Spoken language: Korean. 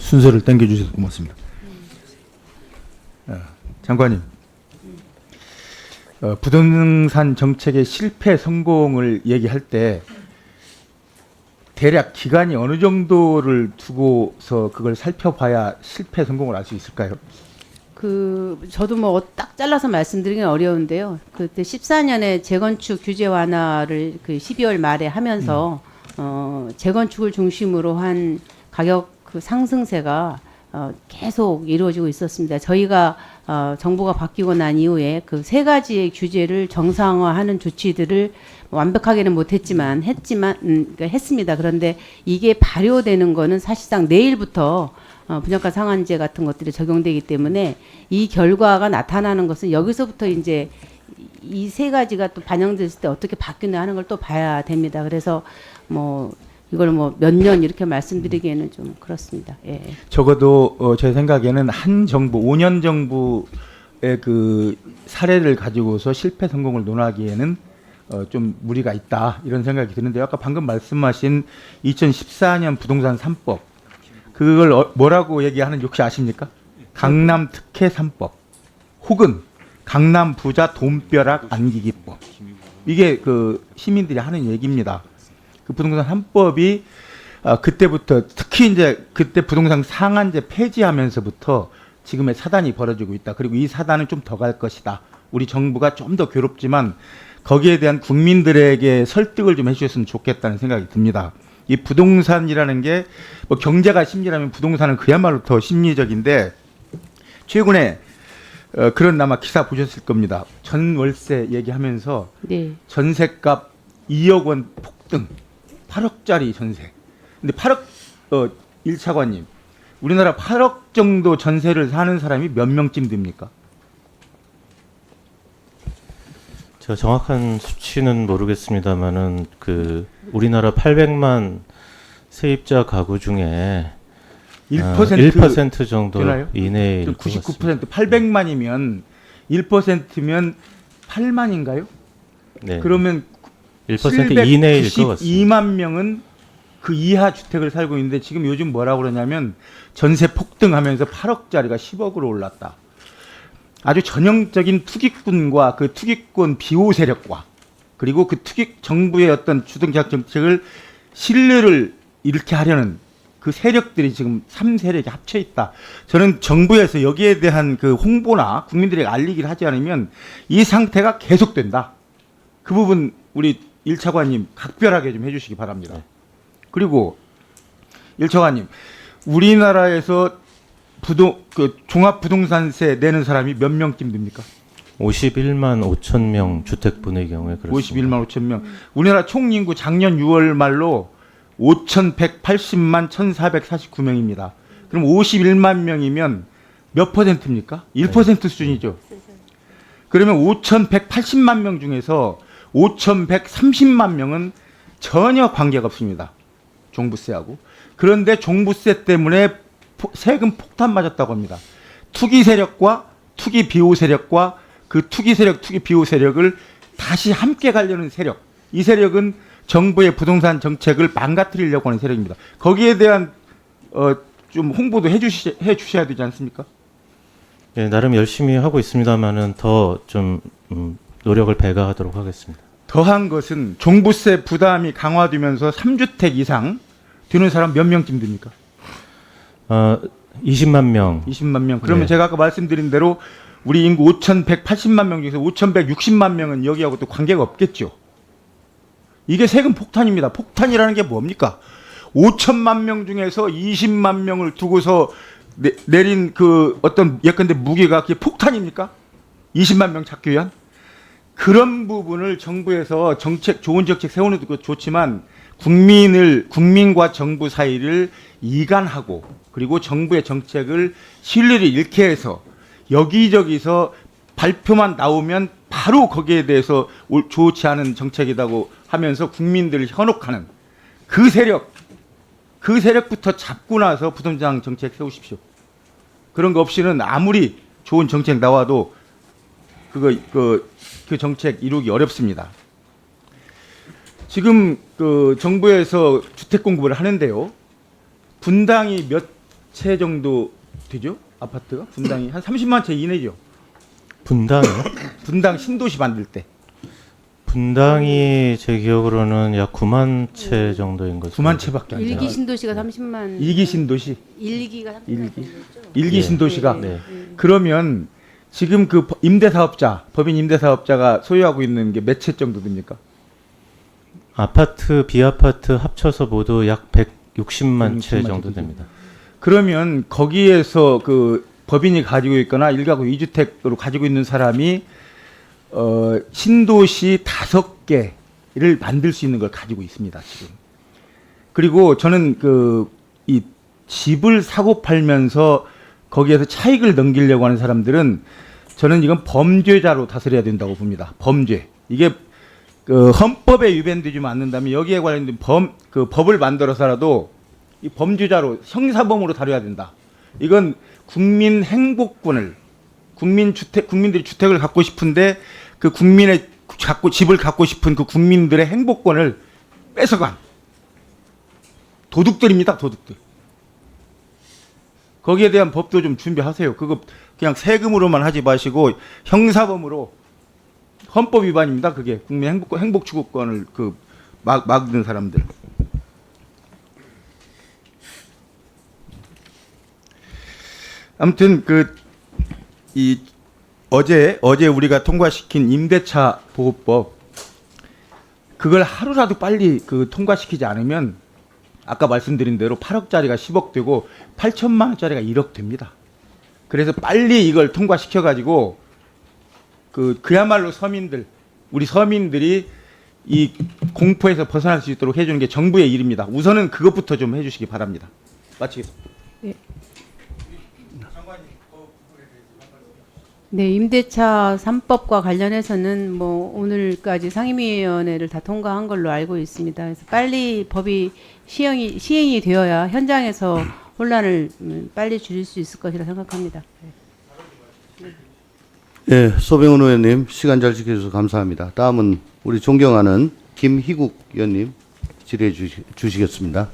순서를 당겨주셔서 고맙습니다. 장관님, 부동산 정책의 실패 성공을 얘기할 때 대략 기간이 어느 정도를 두고서 그걸 살펴봐야 실패 성공을 알 수 있을까요? 저도 뭐 딱 잘라서 말씀드리긴 어려운데요. 그때 14년에 재건축 규제 완화를 그 12월 말에 하면서 재건축을 중심으로 한 가격 그 상승세가 계속 이루어지고 있었습니다. 저희가 정부가 바뀌고 난 이후에 그 세 가지의 규제를 정상화하는 조치들을 완벽하게는 못했지만 그러니까 했습니다. 그런데 이게 발효되는 거는 사실상 내일부터 분양가 상한제 같은 것들이 적용되기 때문에 이 결과가 나타나는 것은 여기서부터 이제 이 세 가지가 또 반영됐을 때 어떻게 바뀌나 하는 걸 또 봐야 됩니다. 그래서 뭐 이걸 뭐 몇 년 이렇게 말씀드리기에는 좀 그렇습니다. 예. 적어도 제 생각에는 한 정부, 5년 정부의 그 사례를 가지고서 실패 성공을 논하기에는 좀 무리가 있다 이런 생각이 드는데요. 아까 방금 말씀하신 2014년 부동산 3법 그걸 뭐라고 얘기하는지 혹시 아십니까? 강남 특혜 3법 혹은 강남 부자 돈벼락 안기기법. 이게 그 시민들이 하는 얘기입니다. 그 부동산 3법이 그때부터 특히 이제 그때 부동산 상한제 폐지하면서부터 지금의 사단이 벌어지고 있다. 그리고 이 사단은 좀 더 갈 것이다. 우리 정부가 좀 더 괴롭지만 거기에 대한 국민들에게 설득을 좀 해주셨으면 좋겠다는 생각이 듭니다. 이 부동산이라는 게 뭐 경제가 심리라면 부동산은 그야말로 더 심리적인데 최근에 그런 아마 기사 보셨을 겁니다. 전월세 얘기하면서 네. 전세값 2억 원 폭등, 8억짜리 전세. 근데 8억 1차관님, 우리나라 8억 정도 전세를 사는 사람이 몇 명쯤 됩니까? 제가 정확한 수치는 모르겠습니다만은 그 우리나라 800만 세입자 가구 중에 1% 정도 되나요? 이내일 것 99% 800만이면 1%면 8만인가요? 네. 그러면 1% 이내일 것 같습니다. 2만 명은 그 이하 주택을 살고 있는데 지금 요즘 뭐라고 그러냐면 전세 폭등하면서 8억짜리가 10억으로 올랐다. 아주 전형적인 투기꾼과 그 투기꾼 비호 세력과 그리고 그 정부의 어떤 주등제약 정책을 신뢰를 잃게 하려는 그 세력들이 지금 3세력이 합쳐 있다. 저는 정부에서 여기에 대한 그 홍보나 국민들에게 알리기를 하지 않으면 이 상태가 계속된다. 그 부분 우리 1차관님 각별하게 좀 해주시기 바랍니다. 그리고 1차관님, 우리나라에서 종합부동산세 내는 사람이 몇 명쯤 됩니까? 51만 5천 명 주택분의 경우에 그렇습니다. 51만 5천 명. 우리나라 총 인구 작년 6월 말로 5,180만 1,449명입니다. 그럼 51만 명이면 몇 퍼센트입니까? 1% 수준이죠. 그러면 5,180만 명 중에서 5,130만 명은 전혀 관계가 없습니다. 종부세하고. 그런데 종부세 때문에 세금 폭탄 맞았다고 합니다. 투기 세력과 투기 비호 세력과 그 투기 세력, 투기 비호 세력을 다시 함께 가려는 세력. 이 세력은 정부의 부동산 정책을 망가뜨리려고 하는 세력입니다. 거기에 대한 좀 홍보도 해주셔야 되지 않습니까? 네, 나름 열심히 하고 있습니다만은 더 좀 노력을 배가하도록 하겠습니다. 더한 것은 종부세 부담이 강화되면서 3주택 이상 드는 사람 몇 명쯤 됩니까? 20만 명. 20만 명. 그러면 네. 제가 아까 말씀드린 대로 우리 인구 5,180만 명 중에서 5,160만 명은 여기하고 또 관계가 없겠죠. 이게 세금 폭탄입니다. 폭탄이라는 게 뭡니까? 5천만 명 중에서 20만 명을 두고서 내린 그 어떤 예컨대 무게가 그게 폭탄입니까? 20만 명 찾기 위한? 그런 부분을 정부에서 좋은 정책 세우는 것도 좋지만 국민과 정부 사이를 이간하고 그리고 정부의 정책을 신뢰를 잃게 해서 여기저기서 발표만 나오면 바로 거기에 대해서 좋지 않은 정책이라고 하면서 국민들을 현혹하는 그 세력부터 잡고 나서 부동산 정책 세우십시오. 그런 거 없이는 아무리 좋은 정책 나와도 그 정책 이루기 어렵습니다. 지금 그 정부에서 주택 공급을 하는데요. 분당이 채 정도 되죠? 아파트가 분당이 한 30만 채 이내죠. 분당이요? 분당 신도시 만들 때 분당이 제 기억으로는 약 9만 채 정도인 것으로. 9만 채밖에 안 돼요. 일기 신도시가 30만. 일기 신도시, 일기가 30만. 일기. 정도였죠? 일기 네. 신도시가 네. 그러면 지금 그 임대사업자, 법인 임대사업자가 소유하고 있는 게 몇 채 정도 됩니까? 아파트, 비아파트 합쳐서 모두 약 160만 채 160만 정도 채 됩니다. 그러면 거기에서 그 법인이 가지고 있거나 1가구 2주택으로 가지고 있는 사람이 신도시 5개를 만들 수 있는 걸 가지고 있습니다, 지금. 그리고 저는 이 집을 사고 팔면서 거기에서 차익을 넘기려고 하는 사람들은 저는 이건 범죄자로 다스려야 된다고 봅니다. 범죄. 이게 그 헌법에 위반되지 않는다면 여기에 관련된 법을 만들어서라도 이 범죄자로 형사범으로 다뤄야 된다. 이건 국민 행복권을 국민들이 주택을 갖고 싶은데 그 국민의 집을 갖고 싶은 그 국민들의 행복권을 뺏어간 도둑들입니다, 도둑들. 거기에 대한 법도 좀 준비하세요. 그거 그냥 세금으로만 하지 마시고 형사범으로 헌법 위반입니다. 그게 국민 행복 추구권을 막는 사람들. 아무튼 어제 우리가 통과시킨 임대차 보호법 그걸 하루라도 빨리 통과시키지 않으면 아까 말씀드린 대로 8억짜리가 10억 되고 8천만 원짜리가 1억 됩니다. 그래서 빨리 이걸 통과시켜 가지고 그야말로 우리 서민들이 이 공포에서 벗어날 수 있도록 해주는 게 정부의 일입니다. 우선은 그것부터 좀 해주시기 바랍니다. 마치겠습니다. 네, 임대차 3법과 관련해서는 뭐 오늘까지 상임위원회를 다 통과한 걸로 알고 있습니다. 그래서 빨리 법이 시행이 되어야 현장에서 혼란을 빨리 줄일 수 있을 것이라 생각합니다. 예, 소병훈 의원님 시간 잘 지켜주셔서 감사합니다. 다음은 우리 존경하는 김희국 의원님 질의해 주시겠습니다.